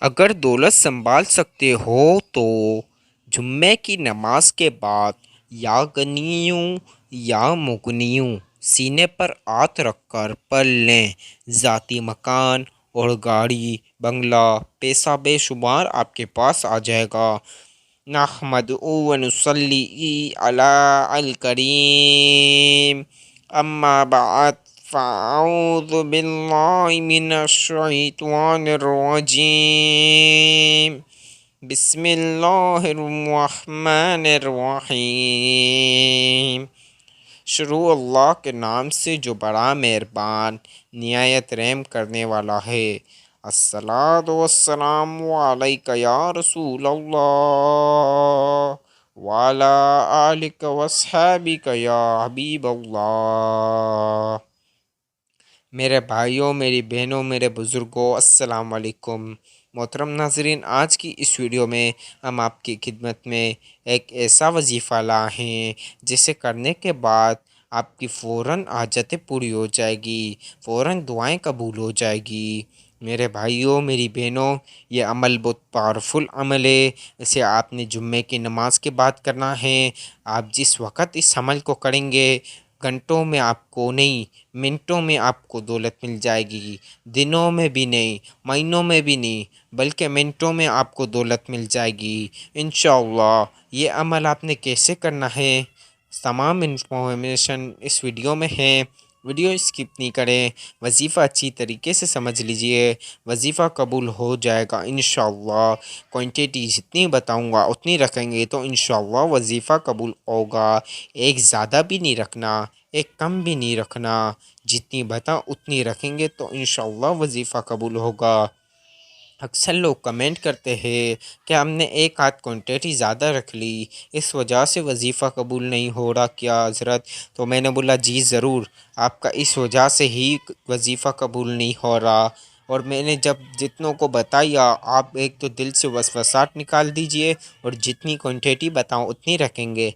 اگر دولت سنبھال سکتے ہو تو جمعے کی نماز کے بعد یا غنیوں یا مغنیوں سینے پر ہاتھ رکھ کر پڑھ لیں۔ ذاتی مکان اور گاڑی بنگلہ پیسہ بے شمار آپ کے پاس آ جائے گا۔ نحمدہ و نصلی علی الکریم، اما بعد فاعوذ باللہ من الشیطان الرجیم، بسم اللہ الرحمن الرحیم۔ شروع اللہ کے نام سے جو بڑا مہربان نہایت رحم کرنے والا ہے۔ الصلاۃ والسلام علیک یا رسول اللہ وعلی آلک واصحابک یا حبیب اللہ۔ میرے بھائیوں، میری بہنوں، میرے بزرگوں، السلام علیکم۔ محترم ناظرین، آج کی اس ویڈیو میں ہم آپ کی خدمت میں ایک ایسا وظیفہ لائے ہیں جسے کرنے کے بعد آپ کی فوراً حاجتیں پوری ہو جائے گی، فوراً دعائیں قبول ہو جائے گی۔ میرے بھائیوں، میری بہنوں، یہ عمل بہت پاورفل عمل ہے۔ اسے آپ نے جمعے کی نماز کے بعد کرنا ہے۔ آپ جس وقت اس عمل کو کریں گے، گھنٹوں میں آپ کو نہیں، منٹوں میں آپ کو دولت مل جائے گی۔ دنوں میں بھی نہیں، مہینوں میں بھی نہیں، بلکہ منٹوں میں آپ کو دولت مل جائے گی انشاءاللہ۔ یہ عمل آپ نے کیسے کرنا ہے، تمام انفارمیشن اس ویڈیو میں ہے۔ ویڈیو اسکپ نہیں کریں، وظیفہ اچھی طریقے سے سمجھ لیجئے، وظیفہ قبول ہو جائے گا انشاءاللہ۔ کوانٹیٹی جتنی بتاؤں گا اتنی رکھیں گے تو انشاءاللہ وظیفہ قبول ہوگا۔ ایک زیادہ بھی نہیں رکھنا، ایک کم بھی نہیں رکھنا، جتنی بتاؤں اتنی رکھیں گے تو انشاءاللہ وظیفہ قبول ہوگا۔ اکثر لوگ کمنٹ کرتے ہیں کہ ہم نے ایک آدھ کوانٹیٹی زیادہ رکھ لی، اس وجہ سے وظیفہ قبول نہیں ہو رہا کیا حضرت؟ تو میں نے بولا جی ضرور، آپ کا اس وجہ سے ہی وظیفہ قبول نہیں ہو رہا۔ اور میں نے جب جتنوں کو بتایا، آپ ایک تو دل سے وسوسات نکال دیجئے اور جتنی کوانٹیٹی بتاؤں اتنی رکھیں گے۔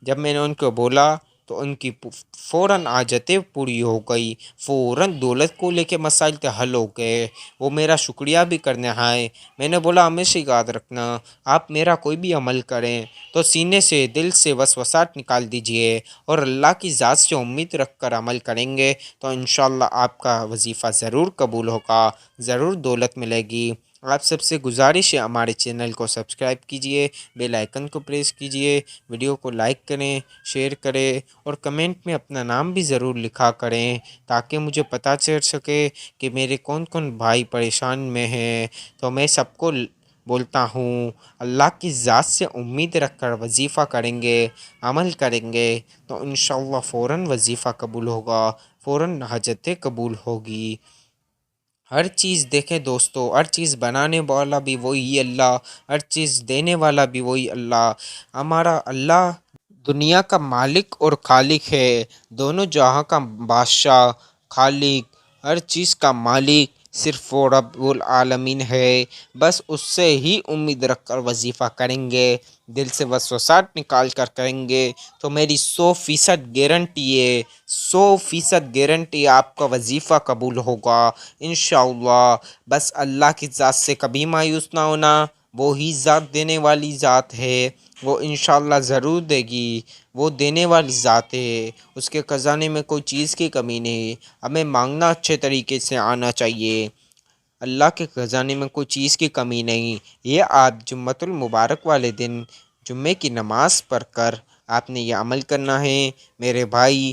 جب میں نے ان کو بولا تو ان کی فوراً حاجتیں پوری ہو گئی، فوراً دولت کو لے کے مسائل حل ہو گئے۔ وہ میرا شکریہ بھی کرنے آئے۔ میں نے بولا ہمیشہ یاد رکھنا، آپ میرا کوئی بھی عمل کریں تو سینے سے، دل سے وسوسات نکال دیجئے اور اللہ کی ذات سے امید رکھ کر عمل کریں گے تو انشاءاللہ آپ کا وظیفہ ضرور قبول ہوگا، ضرور دولت ملے گی۔ آپ سب سے گزارش ہے ہمارے چینل کو سبسکرائب کیجئے، بیل آئیکن کو پریس کیجئے، ویڈیو کو لائک کریں، شیئر کریں اور کمنٹ میں اپنا نام بھی ضرور لکھا کریں تاکہ مجھے پتہ چل سکے کہ میرے کون کون بھائی پریشان میں ہیں۔ تو میں سب کو بولتا ہوں، اللہ کی ذات سے امید رکھ کر وظیفہ کریں گے، عمل کریں گے تو انشاءاللہ فوراً وظیفہ قبول ہوگا، فوراً حاجتیں قبول ہوگی۔ ہر چیز دیکھیں دوستو، ہر چیز بنانے والا بھی وہی اللہ، ہر چیز دینے والا بھی وہی اللہ۔ ہمارا اللہ دنیا کا مالک اور خالق ہے، دونوں جہاں کا بادشاہ، خالق، ہر چیز کا مالک صرف وہ رب العالمین ہے۔ بس اس سے ہی امید رکھ کر وظیفہ کریں گے، دل سے وسوسات نکال کر کریں گے تو میری 100% گارنٹی ہے، 100% گارنٹی آپ کا وظیفہ قبول ہوگا انشاءاللہ۔ بس اللہ کی ذات سے کبھی مایوس نہ ہونا، وہی ذات دینے والی ذات ہے، وہ انشاءاللہ ضرور دے گی، وہ دینے والی ذات ہے، اس کے خزانے میں کوئی چیز کی کمی نہیں۔ ہمیں مانگنا اچھے طریقے سے آنا چاہیے، اللہ کے خزانے میں کوئی چیز کی کمی نہیں۔ یہ آپ جمعۃ المبارک والے دن جمعے کی نماز پڑھ کر آپ نے یہ عمل کرنا ہے۔ میرے بھائی،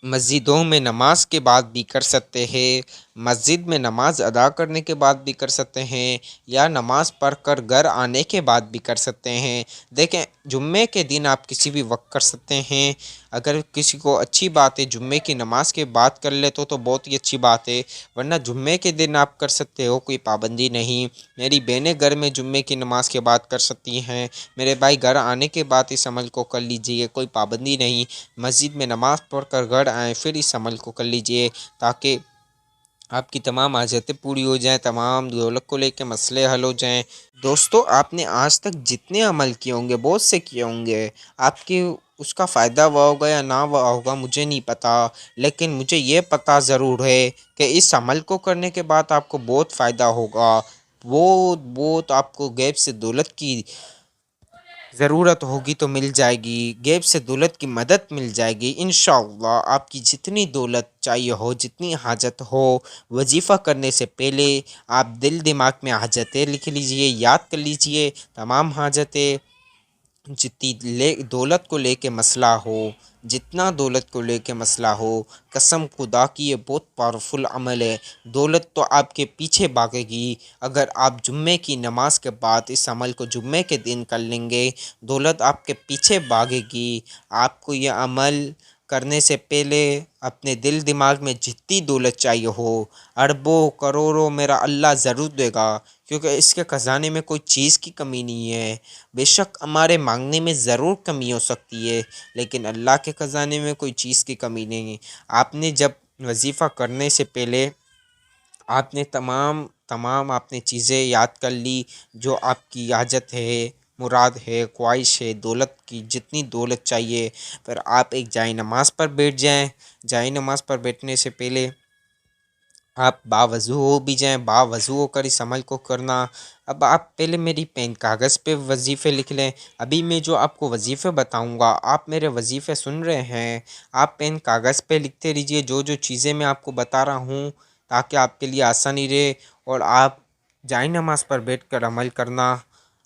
مسجدوں میں نماز کے بعد بھی کر سکتے ہیں، مسجد میں نماز ادا کرنے کے بعد بھی کر سکتے ہیں، یا نماز پڑھ کر گھر آنے کے بعد بھی کر سکتے ہیں۔ دیکھیں، جمعے کے دن آپ کسی بھی وقت کر سکتے ہیں۔ اگر کسی کو اچھی بات ہے جمعے کی نماز کے بعد کر لے تو بہت ہی اچھی بات ہے، ورنہ جمعے کے دن آپ کر سکتے ہو، کوئی پابندی نہیں۔ میری بہنیں گھر میں جمعے کی نماز کے بعد کر سکتی ہیں، میرے بھائی گھر آنے کے بعد اس عمل کو کر لیجئے، کوئی پابندی نہیں۔ مسجد میں نماز پڑھ کر گھر آئیں پھر اس عمل کو کر لیجئے تاکہ آپ کی تمام حاجتیں پوری ہو جائیں، تمام دولت کو لے کے مسئلے حل ہو جائیں۔ دوستو، آپ نے آج تک جتنے عمل کیے ہوں گے، بہت سے کیے ہوں گے، آپ کی اس کا فائدہ ہوا ہوگا یا نہ ہوا ہوگا مجھے نہیں پتا، لیکن مجھے یہ پتا ضرور ہے کہ اس عمل کو کرنے کے بعد آپ کو بہت فائدہ ہوگا۔ بہت بہت آپ کو غیب سے دولت کی ضرورت ہوگی تو مل جائے گی، غیب سے دولت کی مدد مل جائے گی انشاءاللہ۔ آپ کی جتنی دولت چاہیے ہو، جتنی حاجت ہو، وظیفہ کرنے سے پہلے آپ دل دماغ میں حاجتیں لکھ لیجئے، یاد کر لیجئے تمام حاجتیں۔ جتنی دولت کو لے کے مسئلہ ہو، جتنا دولت کو لے کے مسئلہ ہو، قسم خدا کی یہ بہت پاورفل عمل ہے۔ دولت تو آپ کے پیچھے بھاگے گی، اگر آپ جمعے کی نماز کے بعد اس عمل کو جمعے کے دن کر لیں گے، دولت آپ کے پیچھے بھاگے گی۔ آپ کو یہ عمل کرنے سے پہلے اپنے دل دماغ میں جتنی دولت چاہیے ہو، اربوں کروڑوں میرا اللہ ضرور دے گا، کیونکہ اس کے خزانے میں کوئی چیز کی کمی نہیں ہے۔ بے شک ہمارے مانگنے میں ضرور کمی ہو سکتی ہے، لیکن اللہ کے خزانے میں کوئی چیز کی کمی نہیں ہے۔ آپ نے جب وظیفہ کرنے سے پہلے آپ نے تمام آپ نے چیزیں یاد کر لی، جو آپ کی حاجت ہے، مراد ہے، خواہش ہے، دولت کی جتنی دولت چاہیے، پھر آپ ایک جائے نماز پر بیٹھ جائیں۔ جائے نماز پر بیٹھنے سے پہلے آپ باوضو ہو بھی جائیں، باوضو ہو کر اس عمل کو کرنا۔ اب آپ پہلے میری پین کاغذ پہ وظیفے لکھ لیں۔ ابھی میں جو آپ کو وظیفے بتاؤں گا، آپ میرے وظیفے سن رہے ہیں، آپ پین کاغذ پہ لکھتے رہیے جو جو چیزیں میں آپ کو بتا رہا ہوں، تاکہ آپ کے لیے آسانی رہے اور آپ جائے نماز پر بیٹھ کر عمل کرنا۔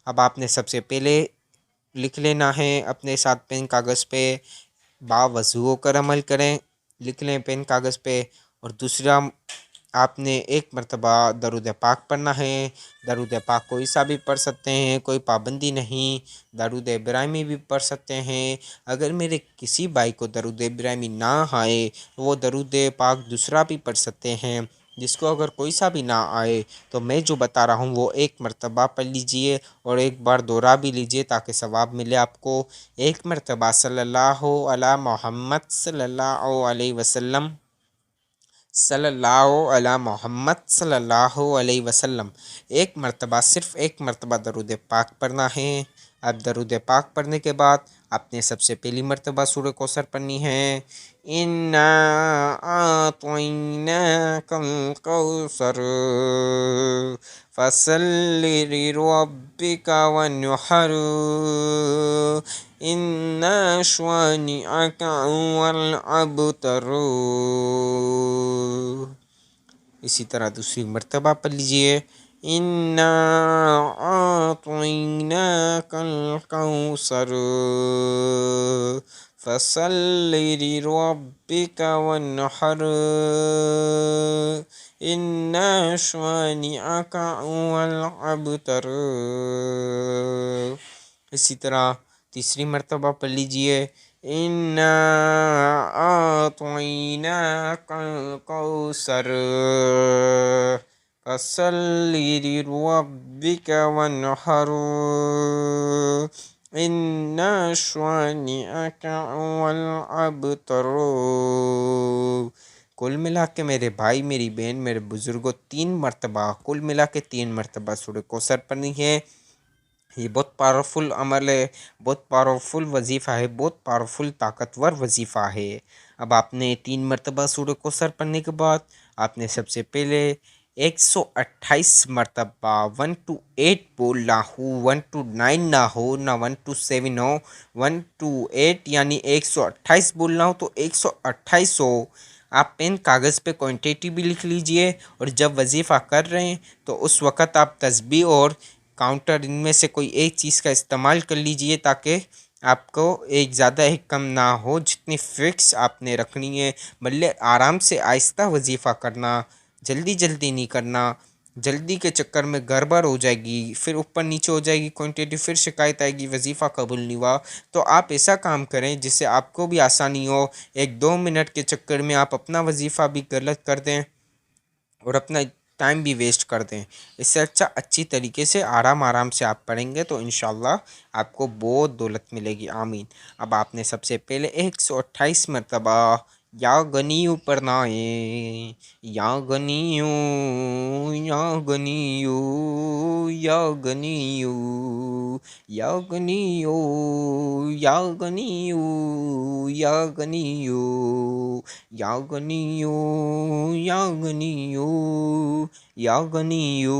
اب آپ نے سب سے پہلے لکھ لینا ہے اپنے ساتھ پین کاغذ پہ، باوضو ہو کر عمل کریں، لکھ لیں پین کاغذ پہ۔ اور دوسرا، آپ نے ایک مرتبہ درود پاک پڑھنا ہے۔ درود پاک کوئی سا بھی پڑھ سکتے ہیں، کوئی پابندی نہیں۔ درود ابراہیمی بھی پڑھ سکتے ہیں۔ اگر میرے کسی بھائی کو درود ابراہیمی نہ آئے تو وہ درود پاک دوسرا بھی پڑھ سکتے ہیں۔ جس کو اگر کوئی سا بھی نہ آئے تو میں جو بتا رہا ہوں وہ ایک مرتبہ پڑھ لیجئے اور ایک بار دوہرا بھی لیجئے تاکہ ثواب ملے آپ کو۔ ایک مرتبہ صلی اللہ علی محمد صلی اللہ علیہ وسلم، صلی اللہ علی محمد صلی اللہ علیہ وسلم، ایک مرتبہ، صرف ایک مرتبہ درود پاک پڑھنا ہے۔ اب درود پاک پڑھنے کے بعد آپ نے سب سے پہلی مرتبہ سورہ کوثر پڑھنی ہے۔ اِنَّا أَعْطَيْنَاكَ الْكَوْثَرَ فَصَلِّ لِرَبِّكَ وَانْحَرْ إِنَّ شَانِئَكَ هُوَ الْأَبْتَرُ۔ اسی طرح دوسری مرتبہ پڑھ لیجئے، اِنَّا أَعْطَيْنَاكَ الْكَوْثَرَ فَصَلِّ لِرَبِّكَ وَانْحَرْ إِنَّ شَانِئَكَ هُوَ الْأَبْتَرُ۔ اسی طرح تیسری مرتبہ پڑھ لیجئے، اِنَّا أَعْطَيْنَاكَ الْكَوْثَرَ فَصَلِّ لِرَبِّكَ وَانْحَرْ إِنَّ شَانِئَكَ هُوَ الْأَبْتَرُ۔ کل ملا کے میرے بھائی، میری بہن، میرے بزرگوں، کل ملا کے 3 مرتبہ سورہ کوثر پڑھنی ہے۔ یہ بہت پاورفل عمل ہے، بہت پاورفل وظیفہ ہے، بہت پاورفل طاقتور وظیفہ ہے۔ اب آپ نے 3 مرتبہ سورہ کوثر پڑھنے کے بعد آپ نے سب سے پہلے 128 مرتبہ 1 to 8 بولنا ہو، 1 to 9 نہ ہو، نہ 1 to 7 ہو، 1 to 8 یعنی 128 بولنا ہو تو 128 ہو۔ آپ پین کاغذ پہ کوانٹیٹی بھی لکھ لیجئے، اور جب وظیفہ کر رہے ہیں تو اس وقت آپ تسبیح اور کاؤنٹر ان میں سے کوئی ایک چیز کا استعمال کر لیجئے تاکہ آپ کو ایک زیادہ ایک کم نہ ہو۔ جتنی فکس آپ نے رکھنی ہے، بلکہ آرام سے آہستہ وظیفہ کرنا، جلدی جلدی نہیں کرنا۔ جلدی کے چکر میں گڑبڑ ہو جائے گی، پھر اوپر نیچے ہو جائے گی کوانٹیٹی، پھر شکایت آئے گی وظیفہ قبول نہیں ہوا۔ تو آپ ایسا کام کریں جس سے آپ کو بھی آسانی ہو، 1-2 منٹ کے چکر میں آپ اپنا وظیفہ بھی غلط کر دیں اور اپنا ٹائم بھی ویسٹ کر دیں۔ اس سے اچھی طریقے سے آرام سے آپ پڑھیں گے تو انشاءاللہ آپ کو بہت دولت ملے گی، آمین۔ اب آپ نے سب سے پہلے 128 مرتبہ یا غنیو پڑھنا ہے، یا غنیو، یا غنیو، یا غنیو، یا غنیو، یا غنیو، یا غنیو، یا غنیو، یا غنیو، یا غنیو،